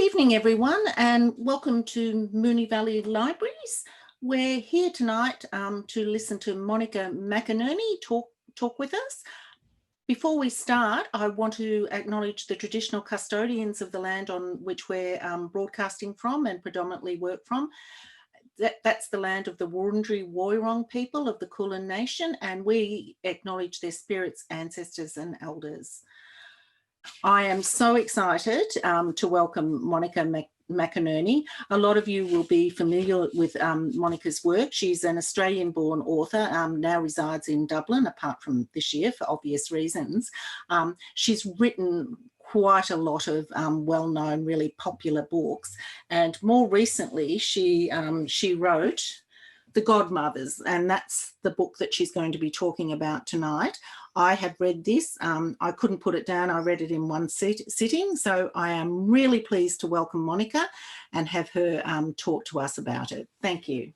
evening, everyone, and welcome to Moonee Valley Libraries. We're here tonight to listen to Monica McInerney talk with us. Before we start, I want to acknowledge the traditional custodians of the land on which we're broadcasting from and predominantly work from. That's the land of the Wurundjeri Woiwurrung people of the Kulin Nation, and we acknowledge their spirits, ancestors and elders. I am so excited to welcome Monica McInerney. A lot of you will be familiar with Monica's work. She's an Australian-born author, now resides in Dublin, apart from this year for obvious reasons. She's written quite a lot of well-known, really popular books, and more recently she wrote The Godmothers, and that's the book that she's going to be talking about tonight. I have read this. I couldn't put it down. I read it in one sitting, so I am really pleased to welcome Monica and have her talk to us about it. Thank you.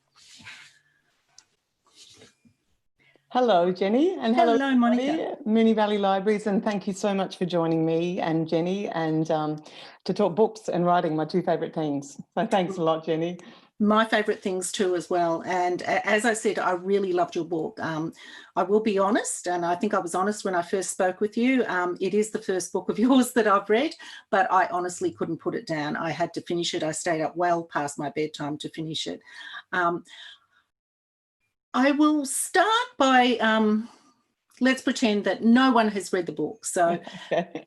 Hello, Jenny, and hello, Monica. Moonee Valley Libraries, and thank you so much for joining me and Jenny and to talk books and writing, my two favourite things. So thanks a lot, Jenny. My favourite things too as well, and as I said, I really loved your book. I will be honest, and I think I was honest when I first spoke with you. It is the first book of yours that I've read, but I honestly couldn't put it down. I had to finish it. I stayed up well past my bedtime to finish it. I will start by, let's pretend that no one has read the book. So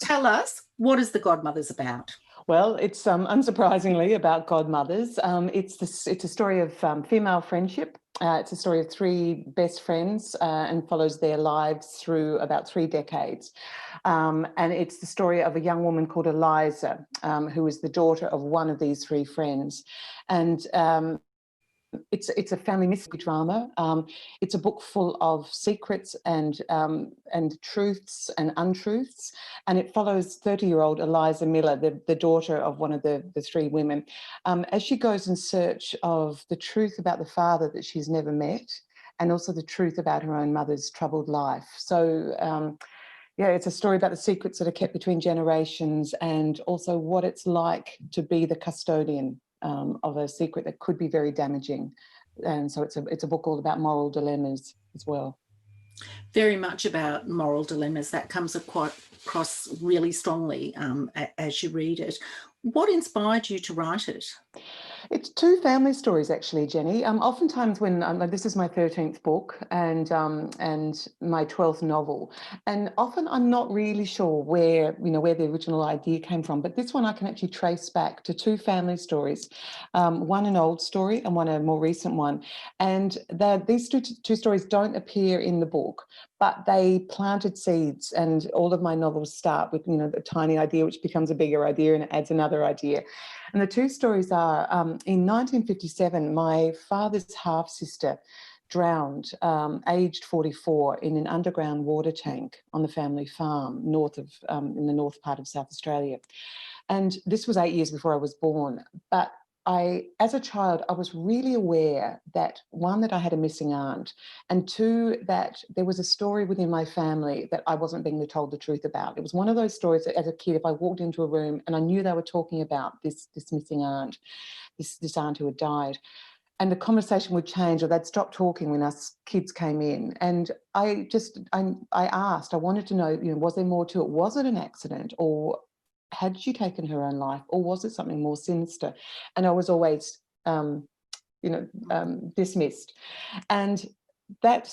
tell us, what is The Godmothers about? Well, it's unsurprisingly about godmothers. It's a story of female friendship. It's a story of three best friends and follows their lives through about 3 decades. And it's the story of a young woman called Eliza, who is the daughter of one of these 3 friends. And it's a family mystery drama. It's a book full of secrets and truths and untruths, and it follows 30-year-old Eliza Miller, the daughter of one of the 3 women, as she goes in search of the truth about the father that she's never met, and also the truth about her own mother's troubled life. So yeah, it's a story about the secrets that are kept between generations, and also what it's like to be the custodian of a secret that could be very damaging. And so it's a book all about moral dilemmas as well. Very much about moral dilemmas. That comes across really strongly as you read it. What inspired you to write it? It's 2 family stories, actually, Jenny. Oftentimes when this is my 13th book and my 12th novel, and often I'm not really sure where the original idea came from. But this one I can actually trace back to 2 family stories, one an old story and one a more recent one. And these two stories don't appear in the book, but they planted seeds. And all of my novels start with a tiny idea, which becomes a bigger idea and it adds another idea. And the 2 stories are, in 1957, my father's half-sister drowned, aged 44, in an underground water tank on the family farm in the north part of South Australia. And this was 8 years before I was born. But as a child, I was really aware that, 1, that I had a missing aunt, and 2, that there was a story within my family that I wasn't being told the truth about. It was one of those stories that as a kid, if I walked into a room and I knew they were talking about this missing aunt, this aunt who had died, and the conversation would change, or they'd stop talking when us kids came in. And I wanted to know, was there more to it? Was it an accident, or had she taken her own life, or was it something more sinister? And I was always, dismissed. And that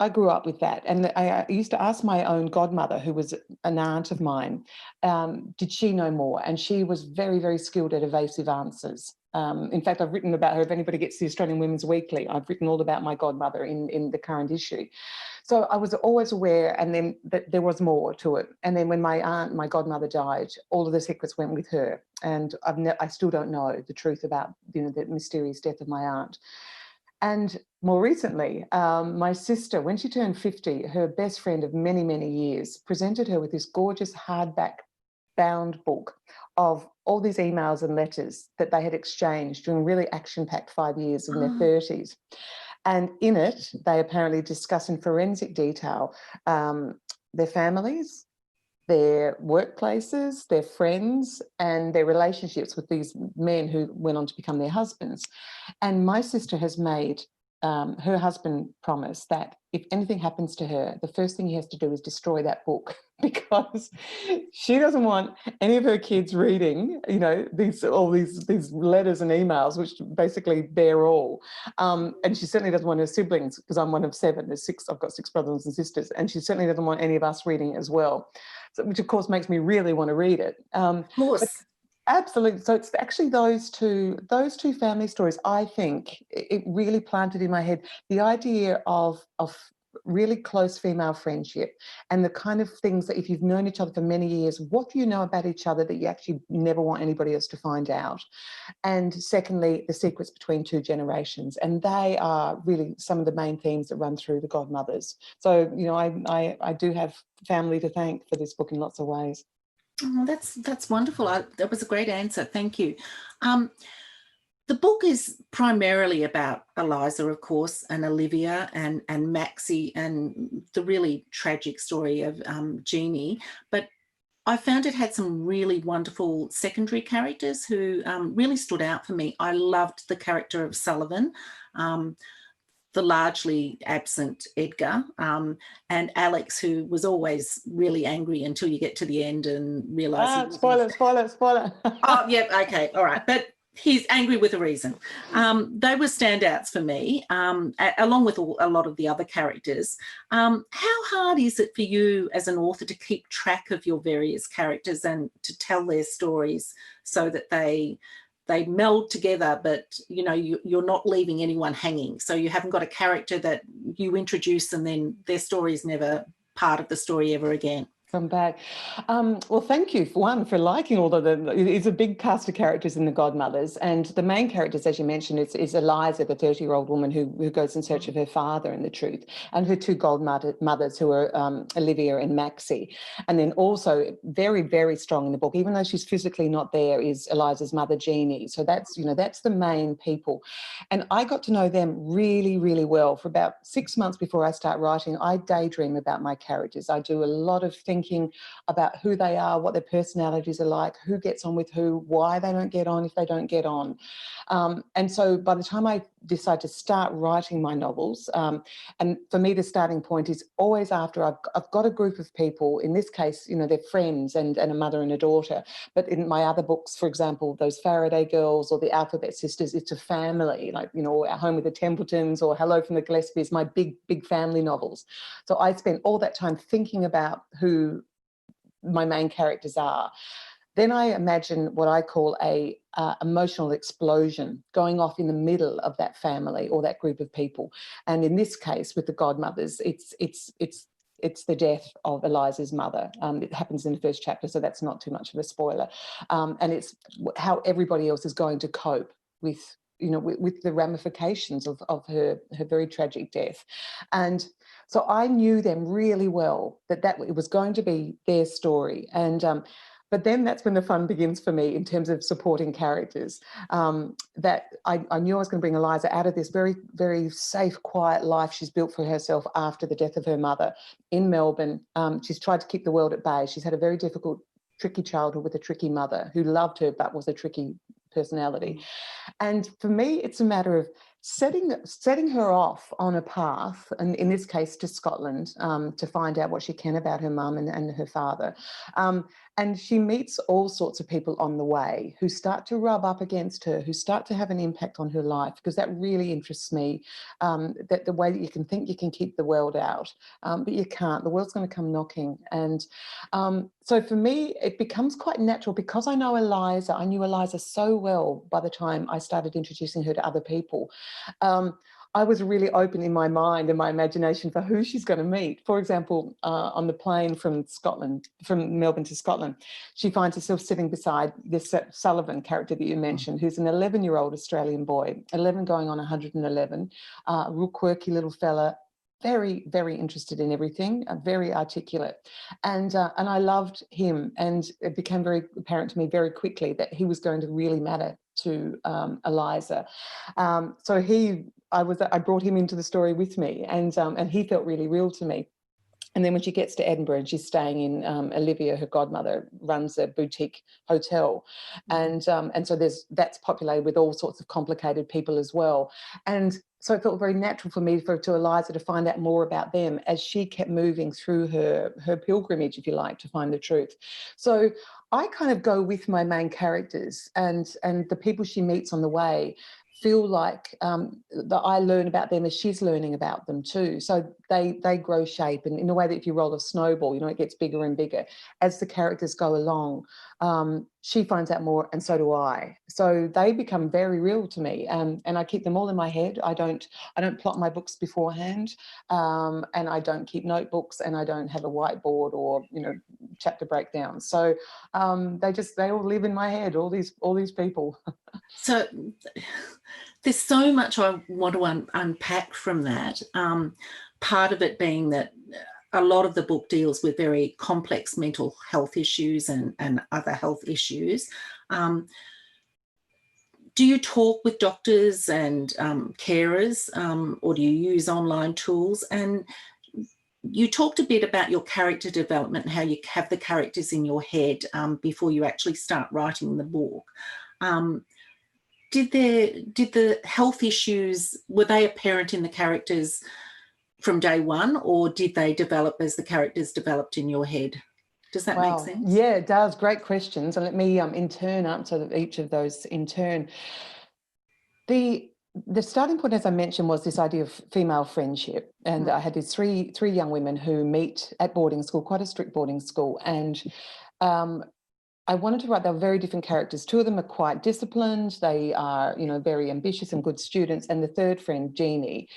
I grew up with that. And I used to ask my own godmother, who was an aunt of mine, did she know more? And she was very, very skilled at evasive answers. In fact, I've written about her. If anybody gets the Australian Women's Weekly, I've written all about my godmother in the current issue. So I was always aware, and then that there was more to it. And then when my godmother died, all of the secrets went with her. And I still don't know the truth about the mysterious death of my aunt. And more recently, my sister, when she turned 50, her best friend of many, many years, presented her with this gorgeous hardback bound book of all these emails and letters that they had exchanged during really action-packed 5 years in their 30s. And in it, they apparently discuss in forensic detail their families, their workplaces, their friends, and their relationships with these men who went on to become their husbands. And my sister has made her husband promise that if anything happens to her, the first thing he has to do is destroy that book because she doesn't want any of her kids reading, you know, these letters and emails, which basically bear all. And she certainly doesn't want her siblings, because I'm one of 7. There's 6. I've got 6 brothers and sisters, and she certainly doesn't want any of us reading it as well. So, which of course makes me really want to read it. Of course. Absolutely. So it's actually those two family stories, I think, it really planted in my head the idea of really close female friendship, and the kind of things that if you've known each other for many years, what do you know about each other that you actually never want anybody else to find out? And secondly, the secrets between 2 generations. And they are really some of the main themes that run through the Godmothers. So, you know, I do have family to thank for this book in lots of ways. Oh, that's wonderful. That was a great answer. Thank you. The book is primarily about Eliza, of course, and Olivia and Maxie, and the really tragic story of Jeannie. But I found it had some really wonderful secondary characters who really stood out for me. I loved the character of Sullivan, the largely absent Edgar, and Alex, who was always really angry until you get to the end and realise. Spoiler. Oh, yeah, okay, all right. But he's angry with a reason. They were standouts for me, along with a lot of the other characters. How hard is it for you as an author to keep track of your various characters and to tell their stories so that they meld together, but you know, you're not leaving anyone hanging? So you haven't got a character that you introduce and then their story is never part of the story ever again. Come back. Well, thank you for liking all of them. It's a big cast of characters in the Godmothers, and the main characters, as you mentioned, is Eliza, the 30-year-old woman who goes in search of her father and the truth, and her 2 godmothers who are Olivia and Maxie. And then also very, very strong in the book, even though she's physically not there, is Eliza's mother, Jeannie. So that's, you know, that's the main people. And I got to know them really, really well. For about 6 months before I start writing, I daydream about my characters. I do a lot of thinking about who they are, what their personalities are like, who gets on with who, why they don't get on if they don't get on. And so by the time I decide to start writing my novels, and for me the starting point is always after I've got a group of people, in this case, you know, they're friends and a mother and a daughter. But in my other books, for example, those Faraday Girls or the Alphabet Sisters, it's a family, like, you know, At Home with the Templetons or Hello from the Gillespies, my big family novels. So I spent all that time thinking about who my main characters are. Then I imagine what I call a emotional explosion going off in the middle of that family or that group of people. And in this case, with the Godmothers, it's the death of Eliza's mother. It happens in the first chapter, so that's not too much of a spoiler. And it's how everybody else is going to cope with, you know, with the ramifications of her very tragic death. And so I knew them really well, that it was going to be their story. And but then that's when the fun begins for me in terms of supporting characters. That I knew I was going to bring Eliza out of this very, very safe, quiet life she's built for herself after the death of her mother in Melbourne. She's tried to keep the world at bay. She's had a very difficult, tricky childhood with a tricky mother who loved her but was a tricky personality. And for me, it's a matter of setting her off on a path, and in this case to Scotland, to find out what she can about her mum and her father. And she meets all sorts of people on the way who start to rub up against her, who start to have an impact on her life, because that really interests me, that the way that you can think you can keep the world out, but you can't. The world's going to come knocking. And so for me, it becomes quite natural, because I know Eliza. I knew Eliza so well by the time I started introducing her to other people. I was really open in my mind and my imagination for who she's going to meet. For example, on the plane from Melbourne to Scotland, she finds herself sitting beside this Sullivan character that you mentioned, who's an 11-year-old Australian boy, 11 going on 111, real quirky little fella, very, very interested in everything, very articulate. And I loved him, and it became very apparent to me very quickly that he was going to really matter to Eliza. So I brought him into the story with me, and he felt really real to me. And then when she gets to Edinburgh and she's staying in, Olivia, her godmother, runs a boutique hotel. And so that's populated with all sorts of complicated people as well. And so it felt very natural for me to Eliza to find out more about them as she kept moving through her pilgrimage, if you like, to find the truth. So I kind of go with my main characters, and the people she meets on the way feel like that I learn about them as she's learning about them too. So they grow shape, and in a way that if you roll a snowball, it gets bigger and bigger as the characters go along. She finds out more, and so do I. So they become very real to me, and I keep them all in my head. I don't plot my books beforehand, and I don't keep notebooks, and I don't have a whiteboard or chapter breakdowns. So they all live in my head. All these people. So there's so much I want to unpack from that. Part of it being that a lot of the book deals with very complex mental health issues and other health issues. Do you talk with doctors and carers, or do you use online tools? And you talked a bit about your character development and how you have the characters in your head before you actually start writing the book. Did the health issues, were they apparent in the characters from day one, or did they develop as the characters developed in your head? Does that make sense? Yeah, it does. Great questions. And let me in turn answer each of those in turn. The starting point, as I mentioned, was this idea of female friendship. And I had these three young women who meet at boarding school, quite a strict boarding school. And I wanted to write, they were very different characters. Two of them are quite disciplined. They are, very ambitious and good students. And the third friend, Jeannie,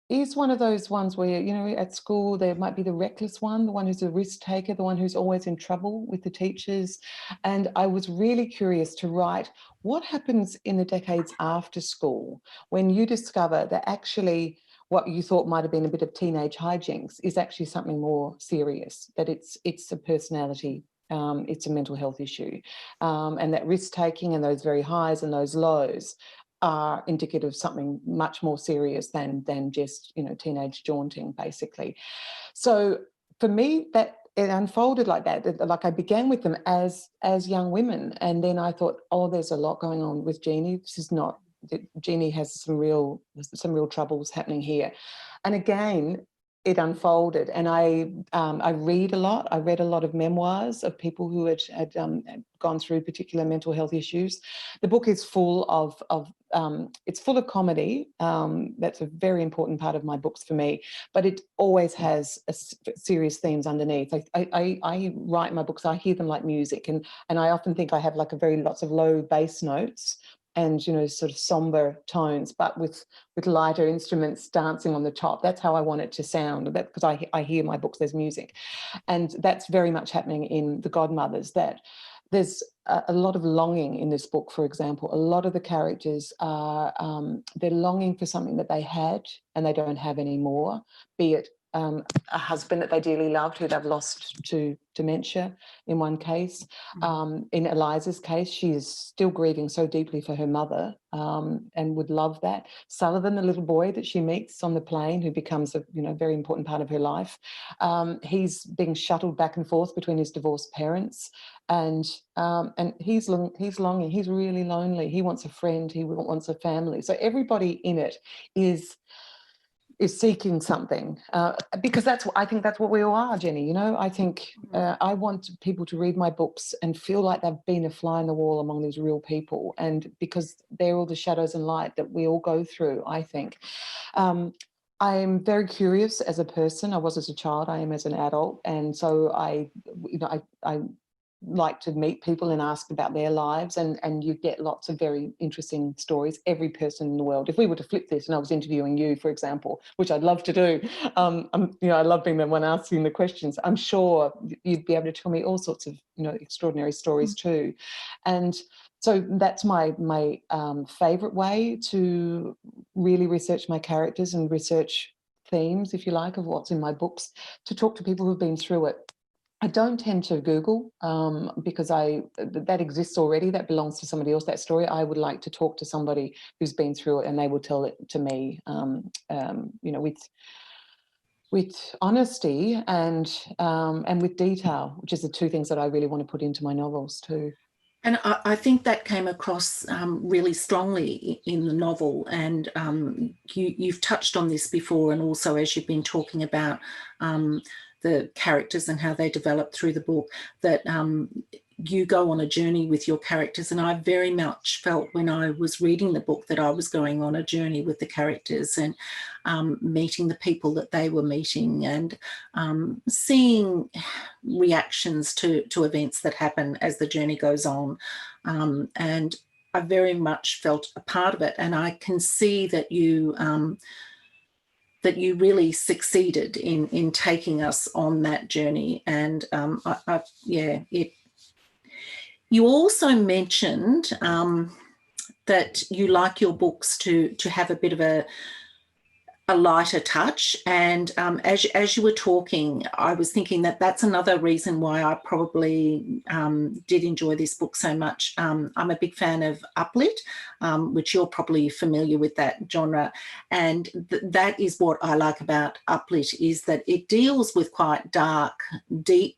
is one of those ones where, at school, there might be the reckless one, the one who's a risk taker, the one who's always in trouble with the teachers. And I was really curious to write what happens in the decades after school when you discover that actually what you thought might have been a bit of teenage hijinks is actually something more serious, that it's a personality. It's a mental health issue, and that risk-taking and those very highs and those lows are indicative of something much more serious than just teenage jaunting, basically. So for me, that it unfolded like that. Like I began with them as young women, and then I thought, oh, there's a lot going on with Jeannie. This is not. Jeannie has some real troubles happening here, and again, it unfolded. And I read a lot. I read a lot of memoirs of people who had gone through particular mental health issues. The book is full of it's full of comedy. That's a very important part of my books for me, but it always has serious themes underneath. I write my books, I hear them like music, and I often think I have like lots of low bass notes and sort of somber tones, but with lighter instruments dancing on the top. That's how I want it to sound, that because I hear my books, there's music. And that's very much happening in The Godmothers, that there's a lot of longing in this book. For example, a lot of the characters are they're longing for something that they had and they don't have anymore, be it a husband that they dearly loved who they've lost to dementia in one case. In Eliza's case, she is still grieving so deeply for her mother, and would love that. Sullivan, the little boy that she meets on the plane, who becomes a very important part of her life, he's being shuttled back and forth between his divorced parents, and he's longing. He's really lonely. He wants a friend. He wants a family. So everybody in it is seeking something, because I think that's what we all are, Jenny. I think I want people to read my books and feel like they've been a fly in the wall among these real people, and because they're all the shadows and light that we all go through, I think. I'm very curious as a person. I was as a child, I am as an adult, and so I like to meet people and ask about their lives, and you get lots of very interesting stories. Every person in the world, if we were to flip this and I was interviewing you, for example, which I'd love to do, I love being the one asking the questions. I'm sure you'd be able to tell me all sorts of extraordinary stories too. And so that's my favorite way to really research my characters and research themes, if you like, of what's in my books, to talk to people who've been through it. I don't tend to Google because that exists already. That belongs to somebody else, that story. I would like to talk to somebody who's been through it, and they will tell it to me, with honesty and with detail, which is the two things that I really want to put into my novels too. And I think that came across really strongly in the novel. And you've touched on this before, and also as you've been talking about the characters and how they develop through the book, that you go on a journey with your characters. And I very much felt when I was reading the book that I was going on a journey with the characters and meeting the people that they were meeting, and seeing reactions to events that happen as the journey goes on. And I very much felt a part of it. And I can see that you really succeeded in taking us on that journey. And you also mentioned that you like your books to have a bit of a lighter touch. And as you were talking, I was thinking that that's another reason why I probably did enjoy this book so much. I'm a big fan of Uplit, which you're probably familiar with that genre. And that is what I like about Uplit, is that it deals with quite dark, deep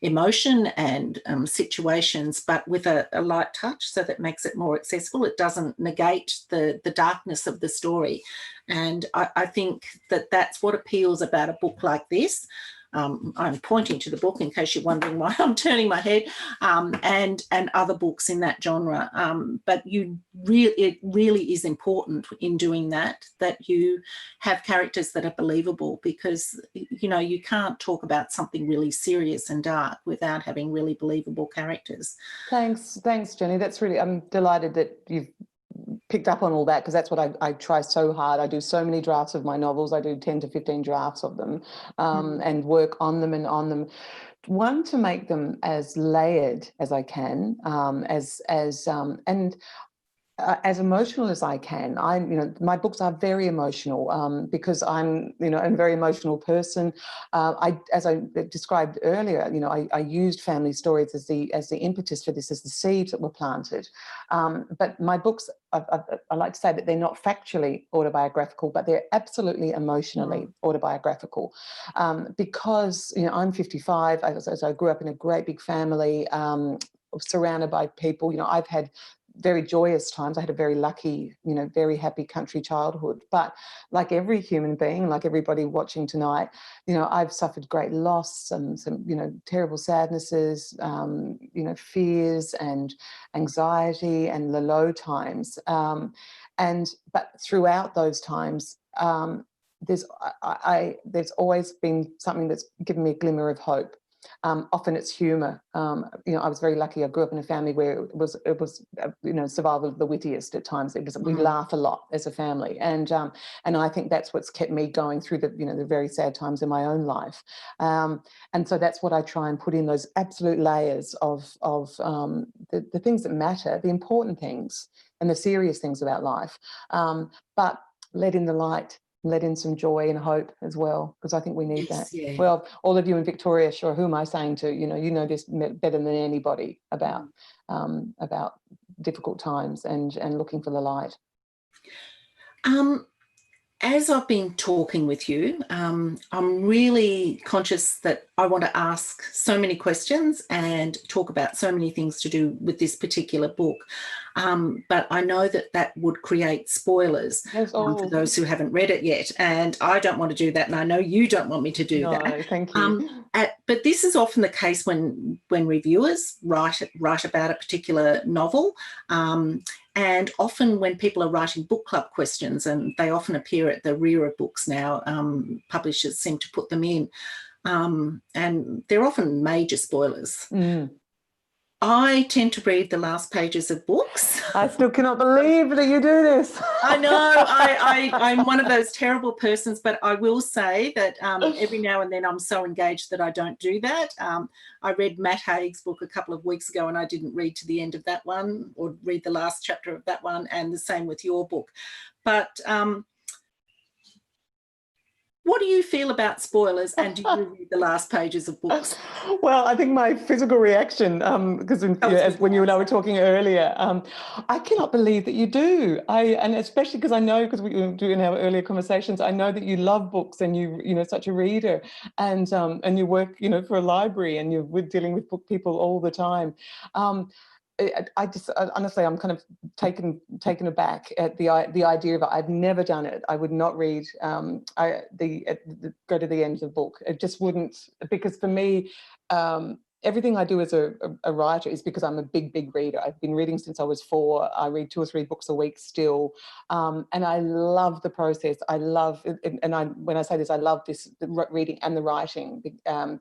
emotion and situations, but with a light touch, so that makes it more accessible. It doesn't negate the darkness of the story. And I think that that's what appeals about a book like this. I'm pointing to the book in case you're wondering why I'm turning my head, and other books in that genre. But it really is important in doing that you have characters that are believable, because you can't talk about something really serious and dark without having really believable characters. Thanks, Jenny. That's really, I'm delighted that you've picked up on all that, because that's what I try so hard. I do so many drafts of my novels. I do 10 to 15 drafts of them, and work on them and on them. One, to make them as layered as I can, as emotional as I can. My books are very emotional, because I'm a very emotional person. As I described earlier, I used family stories as the impetus for this, as the seeds that were planted. But my books, I like to say that they're not factually autobiographical, but they're absolutely emotionally autobiographical, because I'm 55. As I grew up in a great big family, surrounded by people. I've had very joyous times. I had a very lucky, very happy country childhood. But like every human being, like everybody watching tonight, I've suffered great loss and some, terrible sadnesses, fears and anxiety and the low times. But throughout those times, there's always been something that's given me a glimmer of hope. Often it's humour. I was very lucky. I grew up in a family where it was survival of the wittiest at times. We laugh a lot as a family, and I think that's what's kept me going through the very sad times in my own life. And so that's what I try and put in, those absolute layers of the things that matter, the important things and the serious things about life, but let in the light. Let in some joy and hope as well, because I think we need that. Yeah. Well, all of you in Victoria, sure, who am I saying to? You know this better than anybody about difficult times and looking for the light. As I've been talking with you, I'm really conscious that I want to ask so many questions and talk about so many things to do with this particular book. But I know that would create spoilers for those who haven't read it yet. And I don't want to do that. And I know you don't want me to do that. No, thank you. But this is often the case when reviewers write about a particular novel. And often when people are writing book club questions, and they often appear at the rear of books now, publishers seem to put them in, and they're often major spoilers. I tend to read the last pages of books. I still cannot believe that you do this. I know, I'm one of those terrible persons, but I will say that every now and then I'm so engaged that I don't do that. I read Matt Haig's book a couple of weeks ago, and I didn't read to the end of that one or read the last chapter of that one, and the same with your book. But what do you feel about spoilers, and do you read the last pages of books? Well, I think my physical reaction, because when you and I were talking earlier, I cannot believe that you do. And especially because I know, because we were doing our earlier conversations, I know that you love books and you're such a reader, and you work, for a library, and you're dealing with book people all the time. I just honestly, I'm kind of taken aback at the idea of it. I've never done it. I would not read go to the end of the book. It just wouldn't, because for me, everything I do as a writer is because I'm a big reader. I've been reading since I was 4. I read 2 or 3 books a week still, and I love the process. I love it, and when I say this, I love this, the reading and the writing,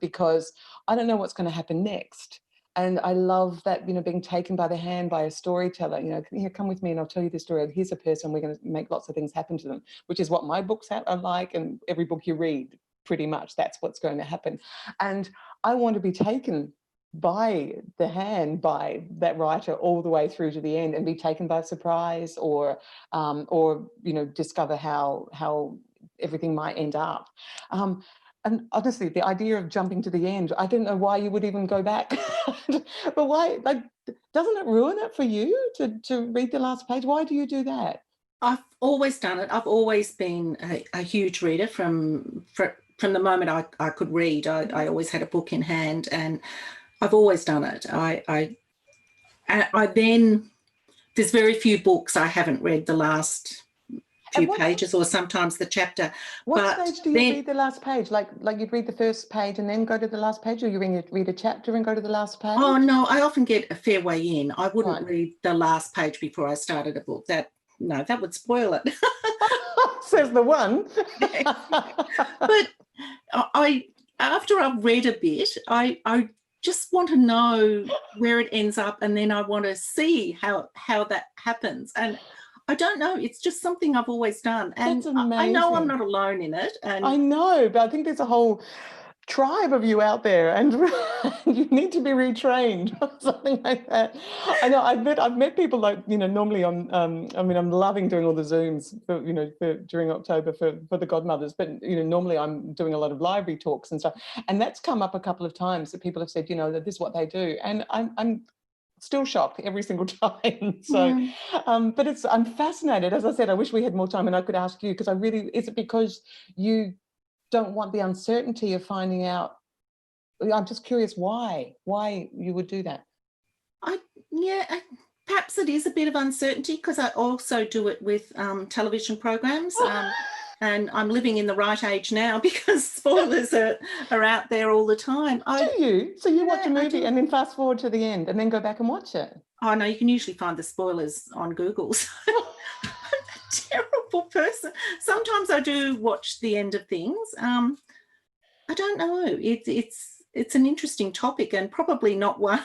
because I don't know what's going to happen next. And I love that, being taken by the hand by a storyteller, here, come with me and I'll tell you this story. Here's a person, we're going to make lots of things happen to them, which is what my books are like, and every book you read, pretty much that's what's going to happen. And I want to be taken by the hand by that writer all the way through to the end, and be taken by surprise, or discover how everything might end up. And honestly, the idea of jumping to the end, I don't know why you would even go back. But why? Like, doesn't it ruin it for you to read the last page? Why do you do that? I've always done it. I've always been a huge reader from the moment I could read. I always had a book in hand, and I've always done it. I then, there's very few books I haven't read the last few pages, or sometimes the chapter. What stage do you read the last page? Like you'd read the first page and then go to the last page, or you read a chapter and go to the last page? Oh no, I often get a fair way in. I wouldn't read the last page before I started a book. That would spoil it. Says the one. But after I've read a bit, I just want to know where it ends up, and then I want to see how that happens. And I don't know, it's just something I've always done. And I know I'm not alone in it. And I know, but I think there's a whole tribe of you out there, and you need to be retrained or something like that. I know I've met people, like, normally on I'm loving doing all the Zooms for, during October for the godmothers, but normally I'm doing a lot of library talks and stuff, and that's come up a couple of times that people have said, that this is what they do, and I'm still shocked every single time. So but I'm fascinated. As I said, I wish we had more time and I could ask you, because is it because you don't want the uncertainty of finding out? I'm just curious why you would do that. Perhaps it is a bit of uncertainty, because I also do it with television programs. And I'm living in the right age now, because spoilers are out there all the time. Do you? So you watch a movie and then fast forward to the end and then go back and watch it? Oh no, you can usually find the spoilers on Google. So I'm a terrible person. Sometimes I do watch the end of things. I don't know. It's an interesting topic, and probably not one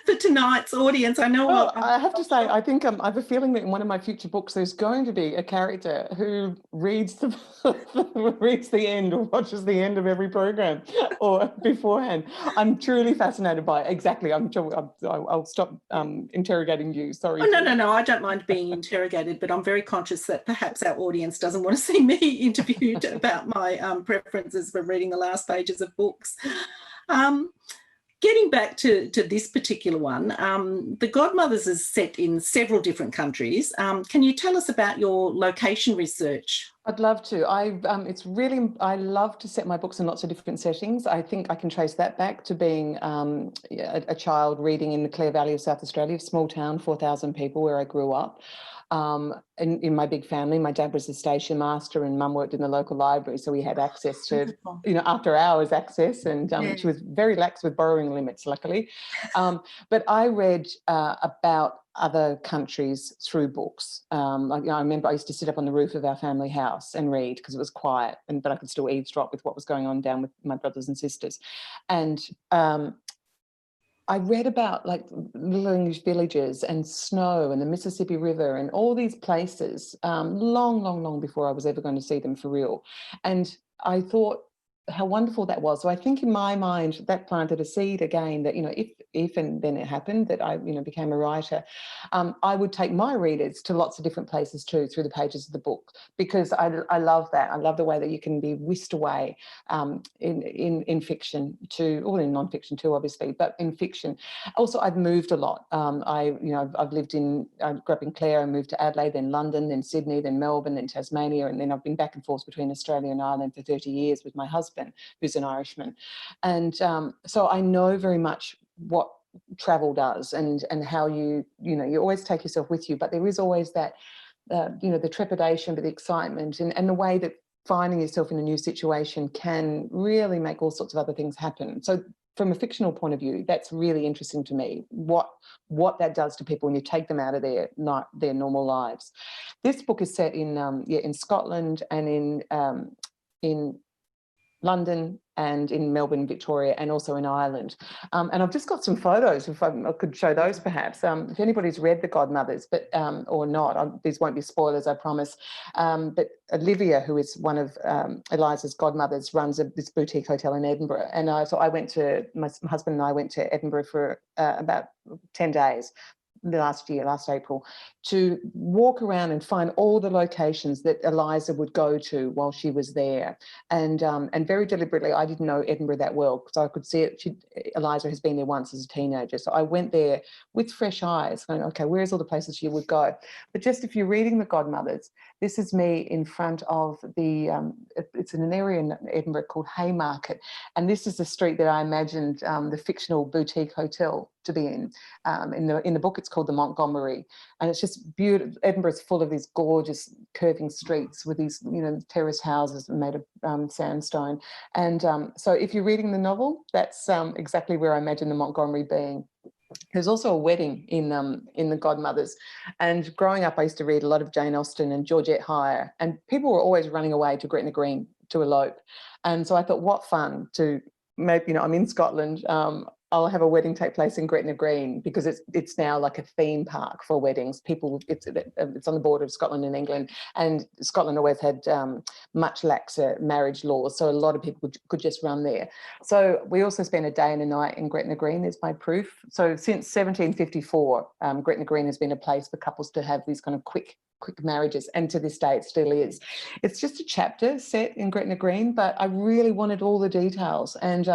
for tonight's audience. I know. Well, I have to say, I think I have a feeling that in one of my future books, there's going to be a character who reads the end, or watches the end of every program, or beforehand. I'm truly fascinated by it. Exactly. I'll stop interrogating you. Sorry. Oh, no. I don't mind being interrogated, but I'm very conscious that perhaps our audience doesn't want to see me interviewed about my preferences for reading the last pages of books. Getting back to this particular one, The Godmothers is set in several different countries. Can you tell us about your location research? I'd love to. I love to set my books in lots of different settings. I think I can trace that back to being a child reading in the Clare Valley of South Australia, a small town, 4,000 people, where I grew up. In my big family, my dad was the station master and mum worked in the local library, so we had access to, after hours access, and she was very lax with borrowing limits, luckily. But I read about other countries through books. I remember I used to sit up on the roof of our family house and read, because it was quiet, but I could still eavesdrop with what was going on down with my brothers and sisters. And I read about like little English villages and snow and the Mississippi River and all these places long before I was ever going to see them for real. And I thought, how wonderful that was. So I think in my mind that planted a seed again that, if and then it happened that I, became a writer, I would take my readers to lots of different places too through the pages of the book, because I love that. I love the way that you can be whisked away in fiction or in non-fiction too, obviously, but in fiction. Also, I've moved a lot. I've I grew up in Clare, I moved to Adelaide, then London, then Sydney, then Melbourne, then Tasmania, and then I've been back and forth between Australia and Ireland for 30 years with my husband, who's an Irishman. And so I know very much what travel does, and how you always take yourself with you, but there is always that, the trepidation, but the excitement, and the way that finding yourself in a new situation can really make all sorts of other things happen. So from a fictional point of view, that's really interesting to me, what that does to people when you take them out of their normal lives. This book is set in Scotland and in London and in Melbourne, Victoria, and also in Ireland. And I've just got some photos, if I could show those perhaps. If anybody's read The Godmothers, but or not, these won't be spoilers, I promise. But Olivia, who is one of Eliza's godmothers, runs this boutique hotel in Edinburgh. And so my husband and I went to Edinburgh for about 10 days last April, to walk around and find all the locations that Eliza would go to while she was there. And very deliberately, I didn't know Edinburgh that well, because I could see it. Eliza has been there once as a teenager. So I went there with fresh eyes, going, okay, where's all the places she would go? But just if you're reading The Godmothers, this is me in front of it's in an area in Edinburgh called Haymarket. And this is the street that I imagined the fictional boutique hotel to be in. In the book, it's called the Montgomery, and it's just beautiful. Edinburgh's full of these gorgeous curving streets with these, terraced houses made of sandstone. And so if you're reading the novel, that's exactly where I imagine the Montgomery being. There's also a wedding in The Godmothers, and growing up I used to read a lot of Jane Austen and Georgette Heyer, and people were always running away to Gretna Green to elope. And so I thought, what fun to maybe, I'm in Scotland, I'll have a wedding take place in Gretna Green, because it's now like a theme park for weddings. It's on the border of Scotland and England, and Scotland always had much laxer marriage laws, so a lot of people could just run there. So we also spent a day and a night in Gretna Green, is my proof. So since 1754, Gretna Green has been a place for couples to have these kind of quick marriages, and to this day it still is. It's just a chapter set in Gretna Green, but I really wanted all the details. And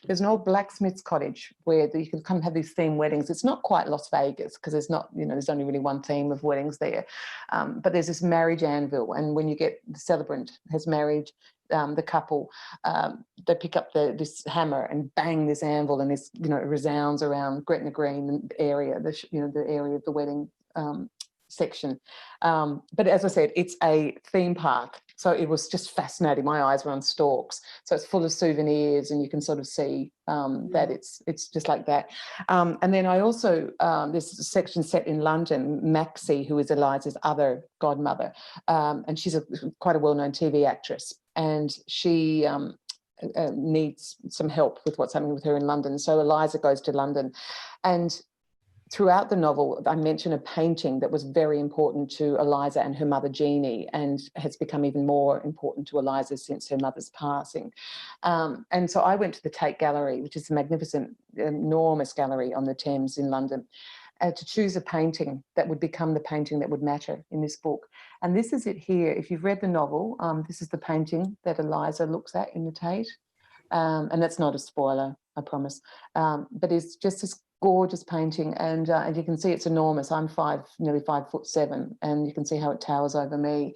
there's an old blacksmith's cottage where you can kind of have these theme weddings. It's not quite Las Vegas, because there's not, there's only really one theme of weddings there, but there's this marriage anvil, and when you get the celebrant has married the couple, they pick up this hammer and bang this anvil, and this resounds around Gretna Green area, the area of the wedding section. But as I said, it's a theme park, so it was just fascinating. My eyes were on stalks. So it's full of souvenirs, and you can sort of see that it's just like that. And then I also, there's a section set in London. Maxie, who is Eliza's other godmother, and she's quite a well-known TV actress, and she needs some help with what's happening with her in London. So Eliza goes to London, and throughout the novel, I mention a painting that was very important to Eliza and her mother, Jeanie, and has become even more important to Eliza since her mother's passing. And so I went to the Tate Gallery, which is a magnificent, enormous gallery on the Thames in London, to choose a painting that would become the painting that would matter in this book. And this is it here. If you've read the novel, this is the painting that Eliza looks at in the Tate. And that's not a spoiler, I promise. But it's just this gorgeous painting, and you can see it's enormous. I'm nearly 5'7", and you can see how it towers over me.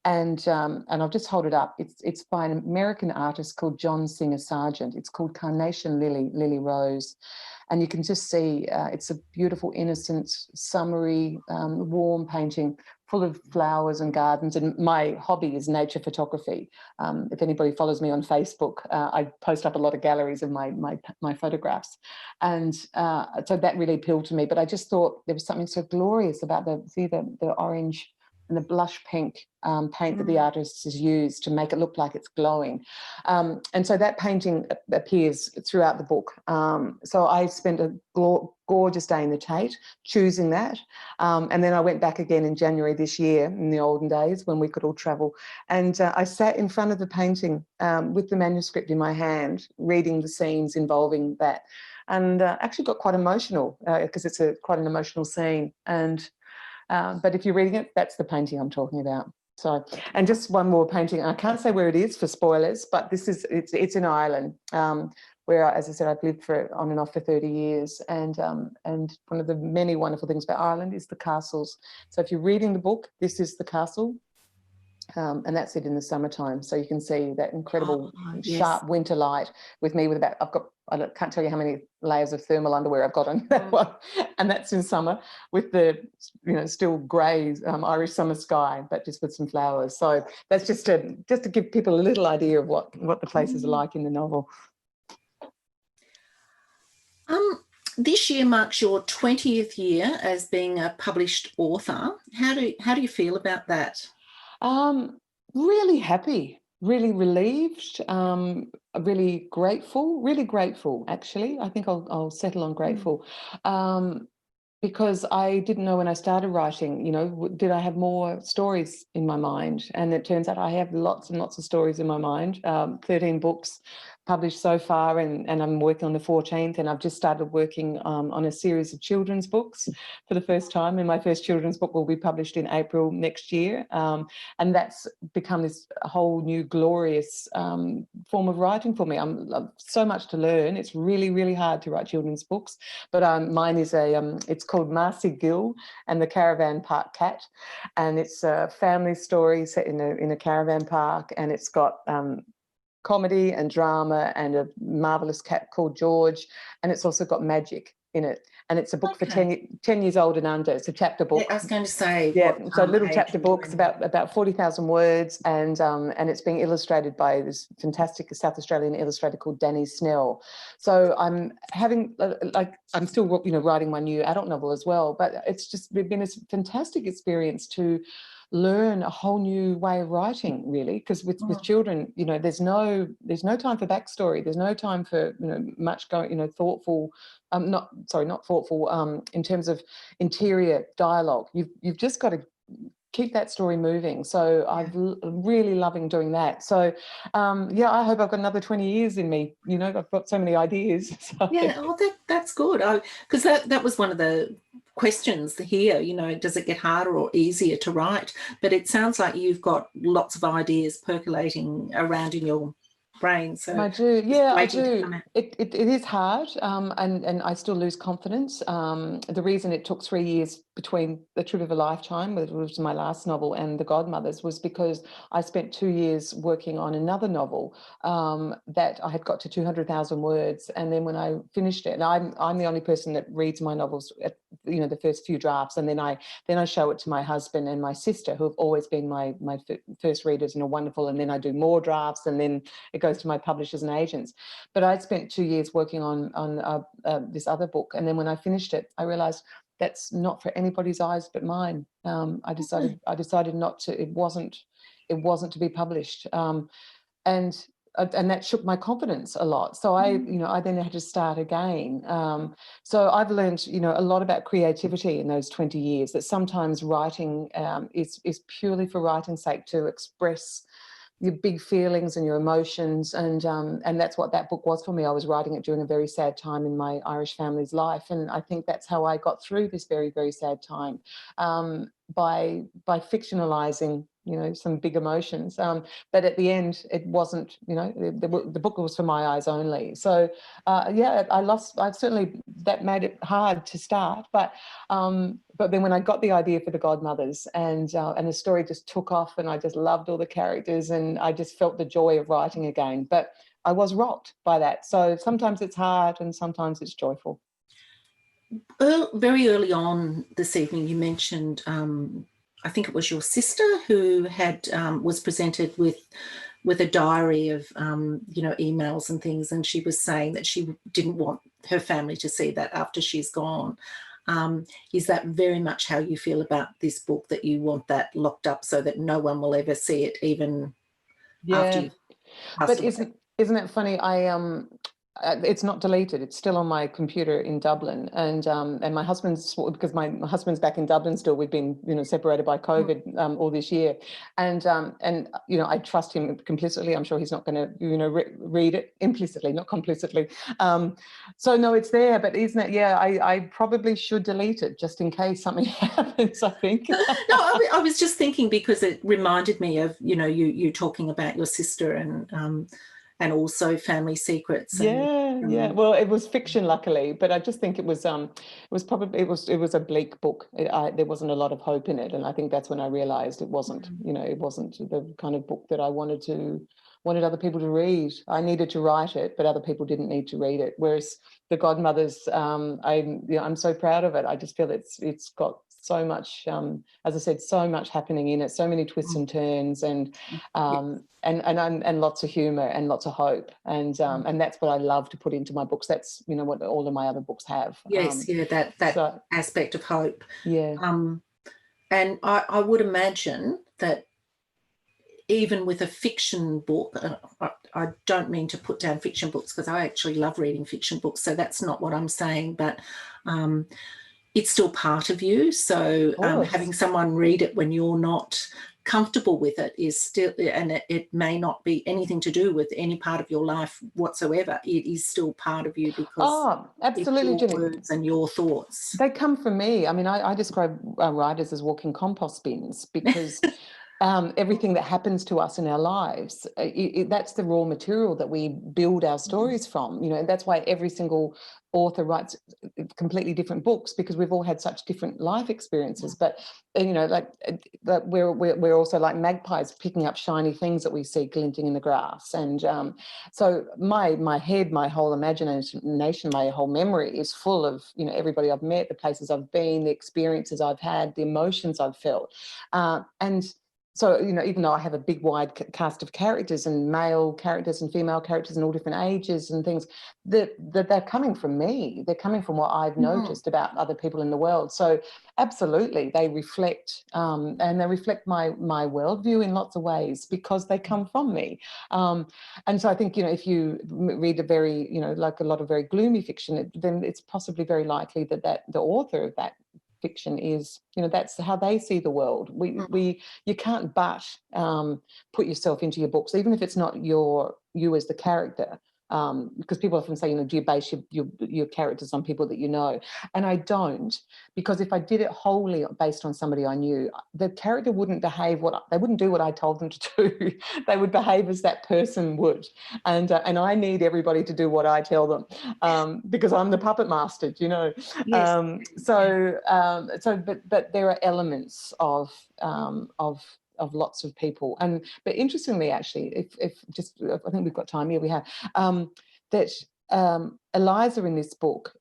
And I'll just hold it up. It's by an American artist called John Singer Sargent. It's called Carnation Lily Rose. And you can just see it's a beautiful, innocent, summery, warm painting full of flowers and gardens. And my hobby is nature photography. If anybody follows me on Facebook, I post up a lot of galleries of my photographs. And so that really appealed to me. But I just thought there was something so glorious about the orange the blush pink paint that the artist has used to make it look like it's glowing. And so that painting appears throughout the book. So I spent a gorgeous day in the Tate choosing that. And then I went back again in January this year, in the olden days when we could all travel. And I sat in front of the painting with the manuscript in my hand, reading the scenes involving that. And actually got quite emotional because it's quite an emotional scene. And but if you're reading it, that's the painting I'm talking about. So, and just one more painting. I can't say where it is for spoilers, but it's in Ireland, where, as I said, I've lived on and off for 30 years. And one of the many wonderful things about Ireland is the castles. So if you're reading the book, this is the castle. And that's it in the summertime. So you can see that incredible sharp winter light with me with I can't tell you how many layers of thermal underwear I've got on that one. And that's in summer with the, still grey Irish summer sky, but just with some flowers. So that's just to give people a little idea of what the places are like in the novel. This year marks your 20th year as being a published author. How do you feel about that? Really happy, really relieved, really grateful, actually. I think I'll settle on grateful. Because I didn't know when I started writing, did I have more stories in my mind? And it turns out I have lots and lots of stories in my mind, 13 books published so far, and I'm working on the 14th, and I've just started working on a series of children's books for the first time, and my first children's book will be published in April next year, and that's become this whole new glorious form of writing for me. I've so much to learn. It's really, really hard to write children's books, but mine is it's called Marcy Gill and the Caravan Park Cat, and it's a family story set in a caravan park, and it's got comedy and drama and a marvellous cat called George, and it's also got magic in it, and it's a book for 10 years old and under. It's a chapter book. I was going to say, so little chapter books, about 40,000 words, and it's being illustrated by this fantastic South Australian illustrator called Danny Snell. So I'm having I'm still writing my new adult novel as well, but it's just been a fantastic experience to learn a whole new way of writing, really, because with children, there's no time for backstory. There's no time for much thoughtful. Not thoughtful. In terms of interior dialogue, you've just got to keep that story moving. So I'm really loving doing that. So I hope I've got another 20 years in me. I've got so many ideas. So. Yeah, that's good. Because that was one of the questions here, does it get harder or easier to write? But it sounds like you've got lots of ideas percolating around in your brain. So I do. Yeah, I do. It is hard, and I still lose confidence. The reason it took 3 years between The Trip of a Lifetime, which was my last novel, and The Godmothers, was because I spent 2 years working on another novel that I had got to 200,000 words, and then when I finished it, and I'm the only person that reads my novels at the first few drafts, and then I show it to my husband and my sister, who have always been my first readers and are wonderful, and then I do more drafts, and then it goes to my publishers and agents. But I'd spent 2 years working on this other book, and then when I finished it, I realized that's not for anybody's eyes but mine. I decided not to. It wasn't to be published, and that shook my confidence a lot. So I then had to start again. So I've learned a lot about creativity in those 20 years. That sometimes writing is purely for writing's sake, to express your big feelings and your emotions, and that's what that book was for me. I was writing it during a very sad time in my Irish family's life, and I think that's how I got through this very, very sad time, by fictionalizing some big emotions, but at the end it wasn't, the book was for my eyes only. So I've certainly, that made it hard to start, but then when I got the idea for The Godmothers, and the story just took off, and I just loved all the characters, and I just felt the joy of writing again. But I was rocked by that. So sometimes it's hard and sometimes it's joyful. Very early on this evening, you mentioned, I think it was your sister who had was presented with a diary of emails and things, and she was saying that she didn't want her family to see that after she's gone. Is that very much how you feel about this book, that you want that locked up so that no one will ever see it, even after Yeah, you've passed but away? isn't it funny? It's not deleted. It's still on my computer in Dublin, and my husband's, because my husband's back in Dublin still. We've been separated by COVID all this year, and I trust him complicitly. I'm sure he's not going to read it implicitly, not complicitly. So no, it's there, but isn't it? Yeah, I probably should delete it just in case something happens, I think. No, I was just thinking, because it reminded me of you talking about your sister, and also family secrets. Yeah. Well, it was fiction, luckily, but I just think it was probably it was a bleak book. There wasn't a lot of hope in it, and I think that's when I realised it wasn't the kind of book that I wanted other people to read. I needed to write it, but other people didn't need to read it. Whereas The Godmothers, I'm so proud of it. I just feel it's got so much, as I said, so much happening in it, so many twists and turns, and lots of humour and lots of hope, and that's what I love to put into my books. That's what all of my other books have. Yes, that aspect of hope. Yeah. And I would imagine that even with a fiction book, I don't mean to put down fiction books, because I actually love reading fiction books, so that's not what I'm saying, but it's still part of you. So having someone read it when you're not comfortable with it is still, and it may not be anything to do with any part of your life whatsoever. It is still part of you, because absolutely, it's your Jenny. words and your thoughts. They come from me. I mean, I describe writers as walking compost bins, because everything that happens to us in our lives, that's the raw material that we build our stories from. And that's why every single author writes completely different books, because we've all had such different life experiences. But we're also like magpies, picking up shiny things that we see glinting in the grass. And so my head, my whole imagination, my whole memory is full of everybody I've met, the places I've been, the experiences I've had, the emotions I've felt, and so, even though I have a big wide cast of characters, and male characters and female characters and all different ages and things, that they're coming from me. They're coming from what I've noticed about other people in the world. So absolutely, they reflect, and they reflect my worldview in lots of ways, because they come from me. And so I think, if you read a very, like a lot of very gloomy fiction, then it's possibly very likely that the author of that fiction is, that's how they see the world. You can't but put yourself into your books, even if it's not you as the character, because people often say, do you base your characters on people that you know? And I don't, because if I did it wholly based on somebody I knew, the character wouldn't behave they wouldn't do what I told them to do. They would behave as that person would, and I need everybody to do what I tell them, because I'm the puppet master, Yes. But there are elements of lots of people. But interestingly, actually, if I think we've got time here, we have that Eliza in this book,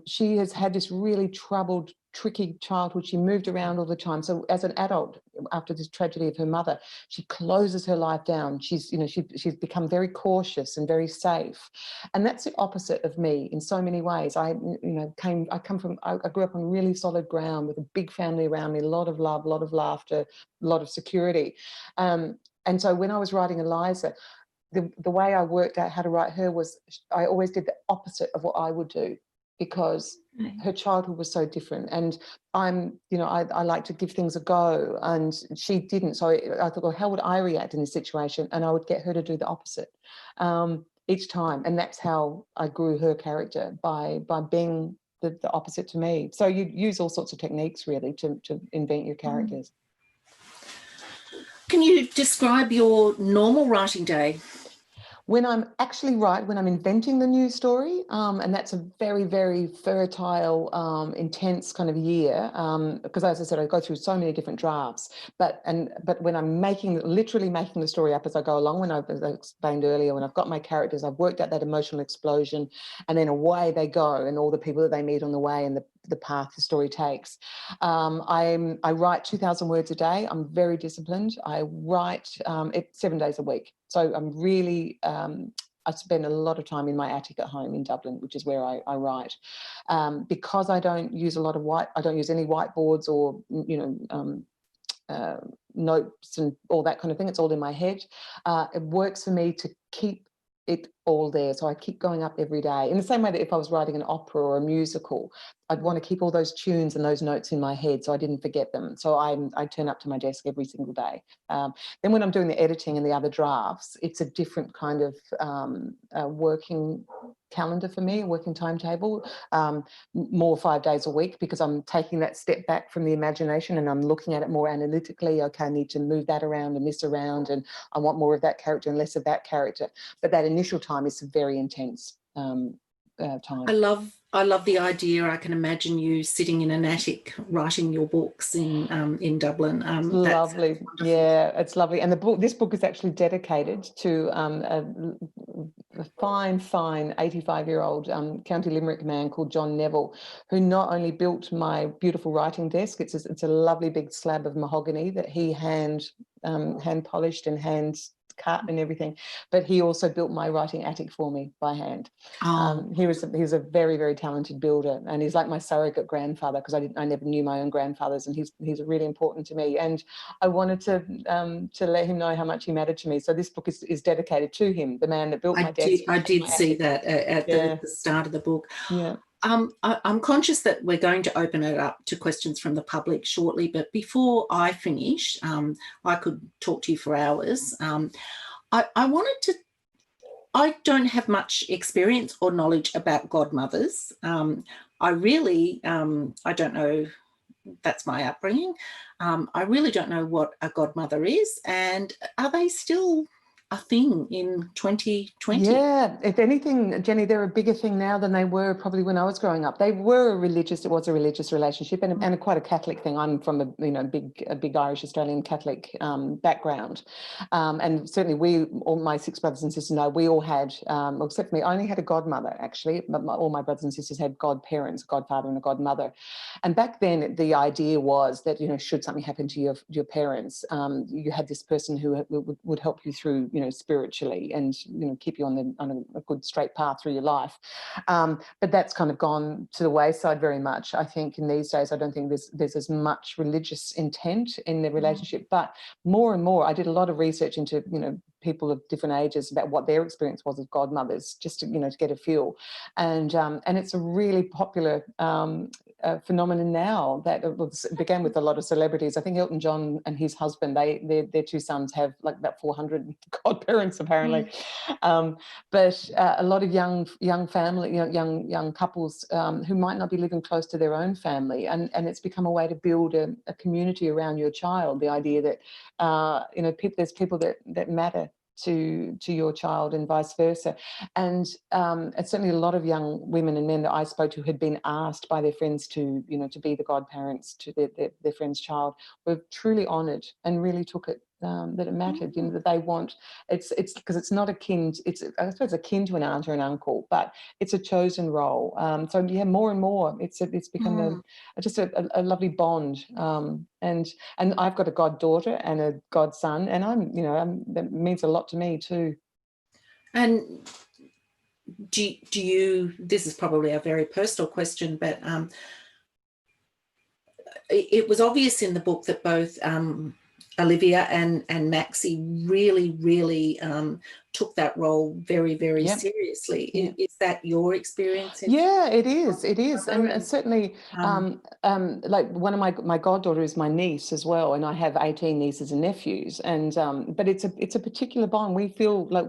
she has had this really troubled, tricky childhood. She moved around all the time. So as an adult, after this tragedy of her mother, she closes her life down. She's become very cautious and very safe, and that's the opposite of me in so many ways. I grew up on really solid ground with a big family around me, a lot of love, a lot of laughter, a lot of security, and so when I was writing Eliza, the way I worked out how to write her was I always did the opposite of what I would do, because her childhood was so different, and I like to give things a go, and she didn't. So I thought, well, how would I react in this situation? And I would get her to do the opposite each time, and that's how I grew her character, by being the opposite to me. So you use all sorts of techniques really to invent your characters. Can you describe your normal writing day? When I'm inventing the new story, and that's a very, very fertile, intense kind of year, because as I said, I go through so many different drafts, but when I'm literally making the story up as I go along, as I explained earlier, when I've got my characters, I've worked out that emotional explosion, and then away they go, and all the people that they meet on the way, and the path the story takes. I write 2,000 words a day. I'm very disciplined. I write 7 days a week. So I'm really I spend a lot of time in my attic at home in Dublin, which is where I write. Because I don't use I don't use any whiteboards or, notes and all that kind of thing. It's all in my head. It works for me to keep it all there. So I keep going up every day. In the same way that if I was writing an opera or a musical, I'd want to keep all those tunes and those notes in my head so I didn't forget them. So I turn up to my desk every single day. Then when I'm doing the editing and the other drafts, it's a different kind of working calendar for me, working timetable, more 5 days a week, because I'm taking that step back from the imagination and I'm looking at it more analytically. Okay, I need to move that around and this around, and I want more of that character and less of that character. But that initial time is very intense time. I love the idea. I can imagine you sitting in an attic writing your books in Dublin. It's lovely. Yeah, it's lovely. And this book is actually dedicated to a fine 85-year-old County Limerick man called John Neville, who not only built my beautiful writing desk, it's a lovely big slab of mahogany that he hand polished and hand cut and everything, but he also built my writing attic for me by hand. He was a very, very talented builder, and he's like my surrogate grandfather, because I never knew my own grandfathers, and he's really important to me, and I wanted to let him know how much he mattered to me. So this book is dedicated to him, the man that built my desk. I did see that at the start of the book. Yeah. I'm conscious that we're going to open it up to questions from the public shortly, but before I finish, I could talk to you for hours. I don't have much experience or knowledge about godmothers. I don't know, that's my upbringing. I really don't know what a godmother is, and are they still a thing in 2020? Yeah, if anything, Jenny, they're a bigger thing now than they were probably when I was growing up. It was a religious relationship, and quite a Catholic thing. I'm from a big Irish Australian Catholic background, and certainly all my 6 brothers and sisters, we all had, except for me, I only had a godmother actually, but all my brothers and sisters had godparents, a godfather and a godmother. And back then, the idea was that should something happen to your parents, you had this person who would help you through, spiritually, and keep you on a good straight path through your life. But that's kind of gone to the wayside very much. I think in these days, I don't think there's as much religious intent in the relationship, but more and more, I did a lot of research into people of different ages about what their experience was of godmothers, just to get a feel, and it's a really popular phenomenon now that began with a lot of celebrities. I think Elton John and his husband, their 2 sons have like about 400 godparents apparently. But a lot of young family, young couples who might not be living close to their own family, and it's become a way to build a community around your child. The idea that there's people that matter to your child and vice versa. And it's certainly a lot of young women and men that I spoke to had been asked by their friends to be the godparents to their friend's child, were truly honoured and really took it that it mattered, that they want, it's because it's not akin, I suppose akin to an aunt or an uncle, but it's a chosen role. So yeah, more and more it's become just a lovely bond. And I've got a goddaughter and a godson, and that means a lot to me too. And do you, this is probably a very personal question, but it was obvious in the book that both Olivia and Maxie really took that role very, very seriously. Is that your experience? Yeah, it is. And certainly, like one of my goddaughter is my niece as well, and I have 18 nieces and nephews. And but it's a particular bond. We feel like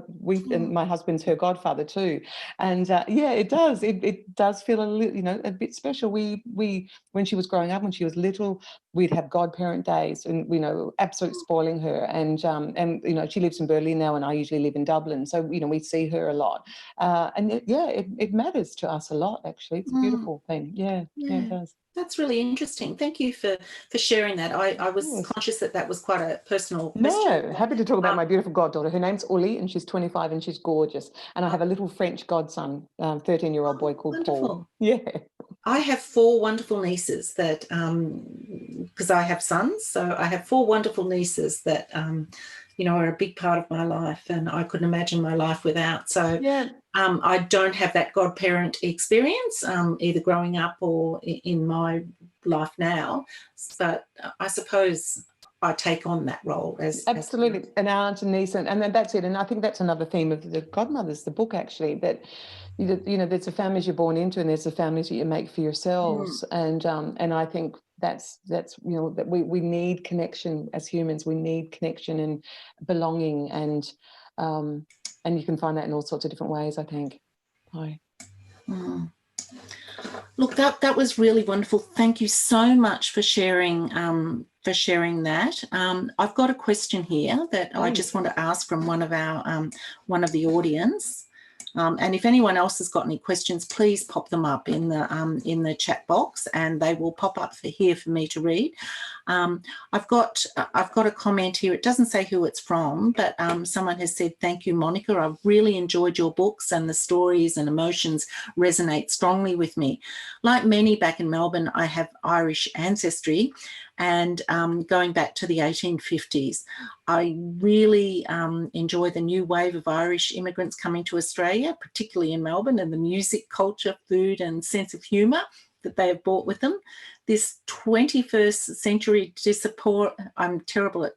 and my husband's her godfather too. And yeah, it does. It does feel a little, a bit special. We when she was growing up, when she was little, we'd have godparent days, and absolutely spoiling her. And she lives in Berlin now, and I usually live in Dublin, so we see her a lot. And it matters to us a lot, actually. It's a beautiful thing. Yeah, it does. That's really interesting. Thank you for sharing that. I was conscious that was quite a personal question. No, happy to talk about my beautiful goddaughter. Her name's Uli, and she's 25, and she's gorgeous. And I have a little French godson, 13-year-old boy called Paul. Yeah. I have 4 wonderful nieces that, because I have sons, so I have 4 wonderful nieces that are a big part of my life, and I couldn't imagine my life without. So Yeah. I don't have that godparent experience, either growing up or in my life now, but I suppose I take on that role as Absolutely, an aunt and niece, and then that's it. And I think that's another theme of the Godmothers, the book, actually, that there's the families you're born into, and there's the families that you make for yourselves. And I think that's that we need connection as humans. We need connection and belonging, and you can find that in all sorts of different ways, I think. Hi. Look, that was really wonderful. Thank you so much for sharing that. I've got a question here that I just want to ask from one of the audience. And if anyone else has got any questions, please pop them up in the chat box, and they will pop up here for me to read. I've got a comment here. It doesn't say who it's from, but someone has said, "Thank you, Monica. I've really enjoyed your books, and the stories and emotions resonate strongly with me. Like many back in Melbourne, I have Irish ancestry, and going back to the 1850s, I really enjoy the new wave of Irish immigrants coming to Australia, particularly in Melbourne, and the music, culture, food and sense of humour that they have brought with them. This 21st century I'm terrible at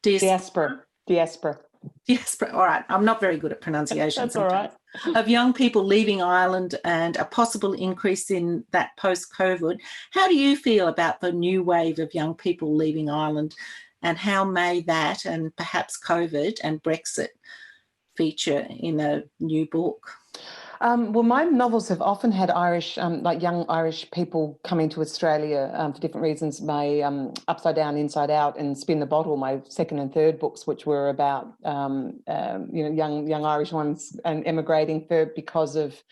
diaspora. All right, I'm not very good at pronunciation. That's all right. Of young people leaving Ireland and a possible increase in that post-COVID. How do you feel about the new wave of young people leaving Ireland, and how may that and perhaps COVID and Brexit feature in a new book? Well, my novels have often had Irish, like young Irish people coming to Australia for different reasons. My Upside Down, Inside Out and Spin the Bottle, my second and third books, which were about young Irish ones and emigrating because of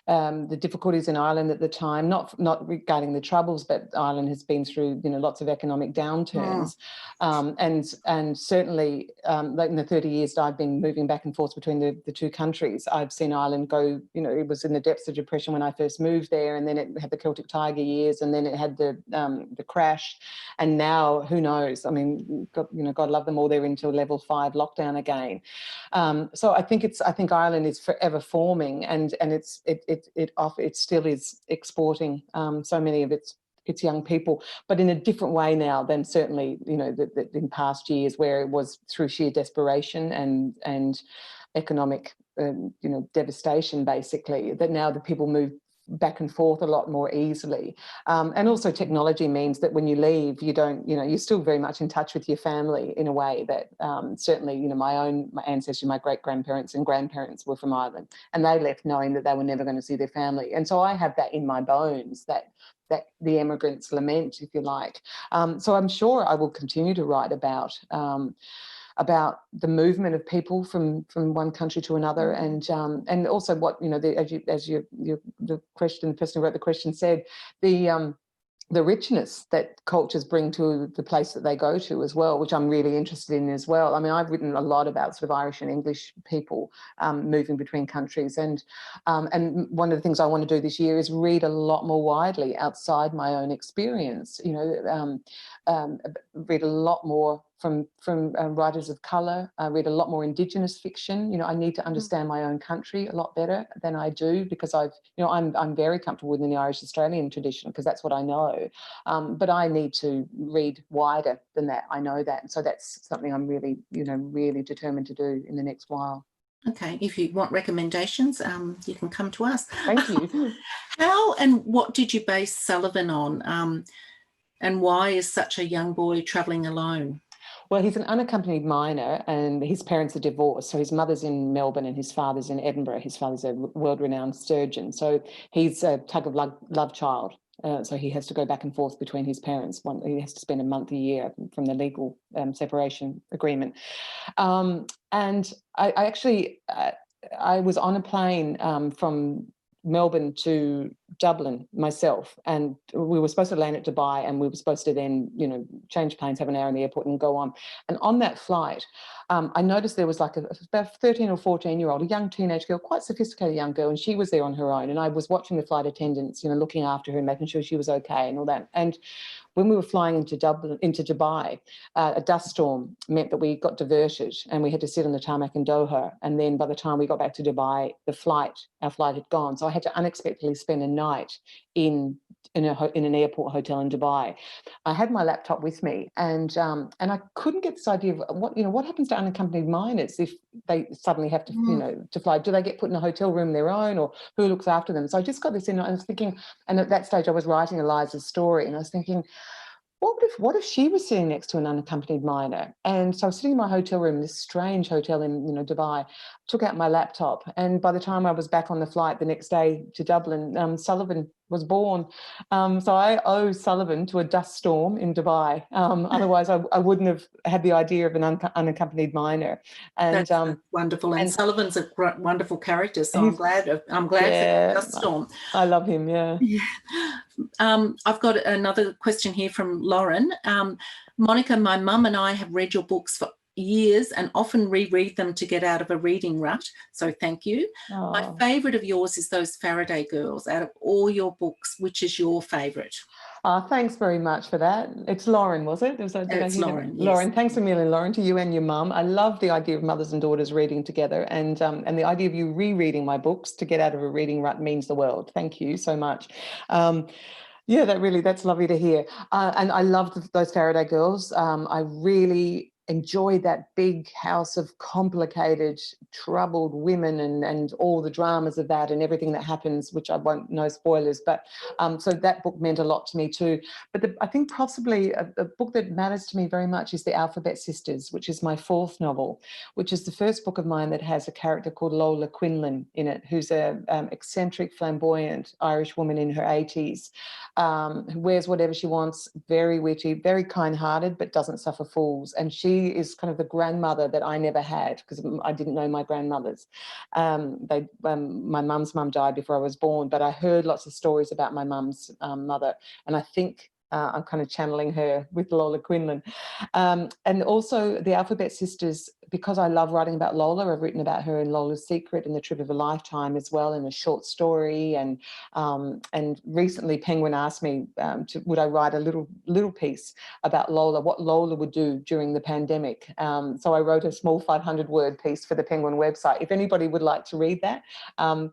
the difficulties in Ireland at the time, not regarding the Troubles, but Ireland has been through lots of economic downturns, and certainly like in the 30 years that I've been moving back and forth between the two countries, I've seen Ireland go. It was in the depths of depression when I first moved there, and then it had the Celtic Tiger years, and then it had the crash, and now who knows? I mean, God love them all, they're into level 5 lockdown again. So I think Ireland is forever forming, and it still is exporting so many of its young people, but in a different way now than certainly in past years, where it was through sheer desperation and economic devastation, basically, that now the people move back and forth a lot more easily, and also technology means that when you leave, you don't, you're still very much in touch with your family in a way that certainly, my ancestry, my great-grandparents and grandparents were from Ireland, and they left knowing that they were never going to see their family, and so I have that in my bones, that the emigrants' lament, if you like. So I'm sure I will continue to write about the movement of people from one country to another, and also what the person who wrote the question said, the richness that cultures bring to the place that they go to as well, which I'm really interested in as well. I mean, I've written a lot about sort of Irish and English people moving between countries, and one of the things I want to do this year is read a lot more widely outside my own experience. Read a lot more from writers of colour. I read a lot more Indigenous fiction. I need to understand my own country a lot better than I do, because I'm very comfortable within the Irish Australian tradition, because that's what I know. But I need to read wider than that. I know that, and so that's something I'm really, really determined to do in the next while. Okay, if you want recommendations, you can come to us. Thank you. How and what did you base Sullivan on? And why is such a young boy travelling alone? Well, he's an unaccompanied minor, and his parents are divorced. So his mother's in Melbourne and his father's in Edinburgh. His father's a world-renowned surgeon. So he's a tug of love child. So he has to go back and forth between his parents. He has to spend a month a year from the legal separation agreement. And I actually was on a plane from Melbourne to Dublin myself, and we were supposed to land at Dubai, and we were supposed to then change planes, have an hour in the airport and go on. And on that flight I noticed there was like about 13 or 14-year-old, a young teenage girl, quite sophisticated young girl, and she was there on her own, and I was watching the flight attendants looking after her and making sure she was okay and all that. And when we were flying into Dubai, a dust storm meant that we got diverted and we had to sit on the tarmac in Doha. And then by the time we got back to Dubai, our flight had gone. So I had to unexpectedly spend a night in an airport hotel in Dubai. I had my laptop with me, and I couldn't get this idea of what happens to unaccompanied minors if they suddenly have to to fly. Do they get put in a hotel room of their own, or who looks after them? So I just got this in. I was thinking, and at that stage I was writing Eliza's story, and I was thinking, what if she was sitting next to an unaccompanied minor? And so I was sitting in my hotel room, this strange hotel in Dubai, took out my laptop, and by the time I was back on the flight the next day to Dublin, Sullivan was born. So I owe Sullivan to a dust storm in Dubai. Otherwise, I wouldn't have had the idea of an unaccompanied minor. And that's wonderful. And Sullivan's a wonderful character, so I'm glad for the dust storm. I love him. Yeah. I've got another question here from Lauren. Monica, my mum and I have read your books for years and often reread them to get out of a reading rut. So thank you. Oh. My favourite of yours is those Faraday Girls. Out of all your books, which is your favourite? Thanks very much for that. It's Lauren, was it? It's Lauren. Yes. Lauren, thanks a million, Lauren, to you and your mum. I love the idea of mothers and daughters reading together, and the idea of you rereading my books to get out of a reading rut means the world. Thank you so much. Yeah, that's lovely to hear. And I love those Faraday Girls. I really enjoyed that big house of complicated, troubled women and all the dramas of that and everything that happens, which I won't, no spoilers, but so that book meant a lot to me too. But I think possibly a book that matters to me very much is The Alphabet Sisters, which is my fourth novel, which is the first book of mine that has a character called Lola Quinlan in it, who's a eccentric, flamboyant Irish woman in her 80s, who wears whatever she wants, very witty, very kind-hearted, but doesn't suffer fools. And she is kind of the grandmother that I never had because I didn't know my grandmothers. My mum's mum died before I was born, but I heard lots of stories about my mum's mother, and I think I'm kind of channeling her with Lola Quinlan. And also The Alphabet Sisters, because I love writing about Lola, I've written about her in Lola's Secret and The Trip of a Lifetime as well, in a short story. And recently Penguin asked me would I write a little piece about Lola, what Lola would do during the pandemic. So I wrote a small 500-word piece for the Penguin website. If anybody would like to read that,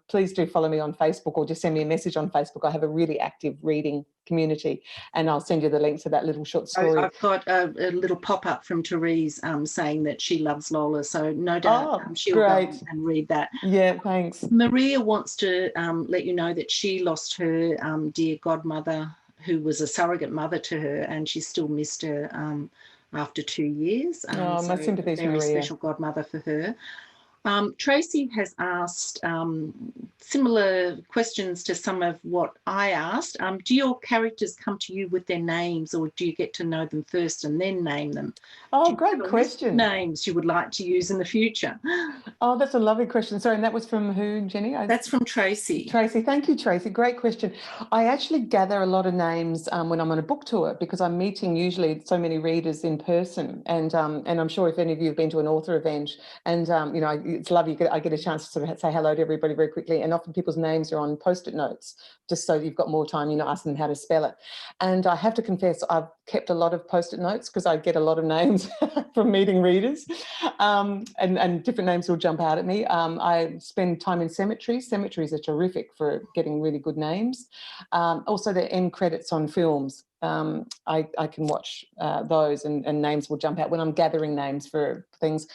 please do follow me on Facebook or just send me a message on Facebook. I have a really active reading community, and I'll send you the link to that little short story. I've got a little pop-up from Therese saying that she loves Lola, so no doubt she'll go and read that. Yeah, thanks. Maria wants to let you know that she lost her dear godmother, who was a surrogate mother to her, and she still missed her after 2 years. My sympathies, Maria. Maria. Special godmother for her. Tracy has asked similar questions to some of what I asked. Do your characters come to you with their names, or do you get to know them first and then name them? Oh, great question. Names you would like to use in the future? Oh, that's a lovely question. Sorry, and that was from who, Jenny? That's from Tracy. Tracy, thank you, Tracy. Great question. I actually gather a lot of names when I'm on a book tour, because I'm meeting usually so many readers in person, and I'm sure if any of you have been to an author event, and it's lovely. I get a chance to sort of say hello to everybody very quickly, and often people's names are on Post-it notes, just so you've got more time. You're not asking them how to spell it. And I have to confess, I've kept a lot of Post-it notes because I get a lot of names from meeting readers, and different names will jump out at me. I spend time in cemeteries. Cemeteries are terrific for getting really good names. Also, the end credits on films. I can watch those, and names will jump out when I'm gathering names for things.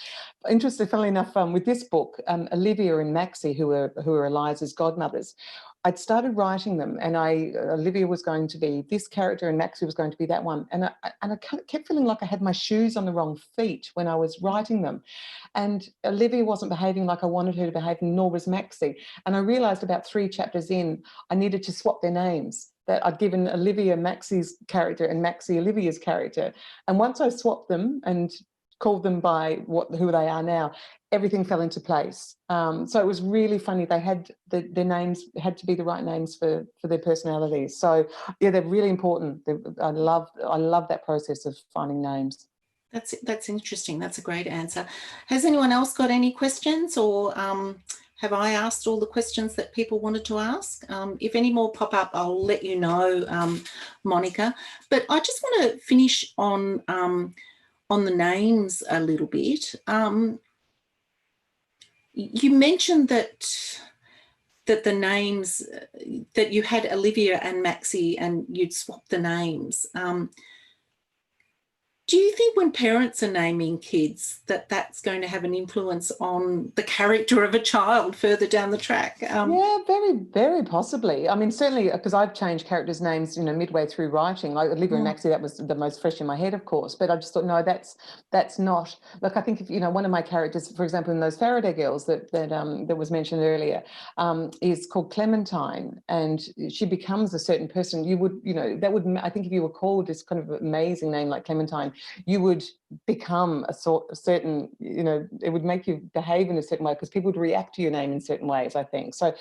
Interestingly, funnily enough, with this book, Olivia and Maxie, who are Eliza's godmothers, I'd started writing them, and Olivia was going to be this character and Maxie was going to be that one. And I kept feeling like I had my shoes on the wrong feet when I was writing them. And Olivia wasn't behaving like I wanted her to behave, nor was Maxie. And I realised about 3 chapters in, I needed to swap their names. That I'd given Olivia Maxie's character and Maxie Olivia's character. And once I swapped them and called them by who they are now, everything fell into place. So it was really funny. They had their names had to be the right names for their personalities. So yeah, they're really important. I love that process of finding names. That's interesting. That's a great answer. Has anyone else got any questions, or have I asked all the questions that people wanted to ask? If any more pop up, I'll let you know, Monica. But I just want to finish on the names a little bit. You mentioned that the names, that you had Olivia and Maxie and you'd swap the names. Do you think when parents are naming kids that that's going to have an influence on the character of a child further down the track? Yeah, very, very possibly. I mean, certainly because I've changed characters' names, midway through writing. Like Olivia and Maxie, that was the most fresh in my head, of course. But I just thought, no, that's not. Look, I think if one of my characters, for example, in those Faraday Girls that was mentioned earlier, is called Clementine, and she becomes a certain person. You would, that would. I think if you were called this kind of amazing name like Clementine, you would become a certain, it would make you behave in a certain way because people would react to your name in certain ways, I think. So,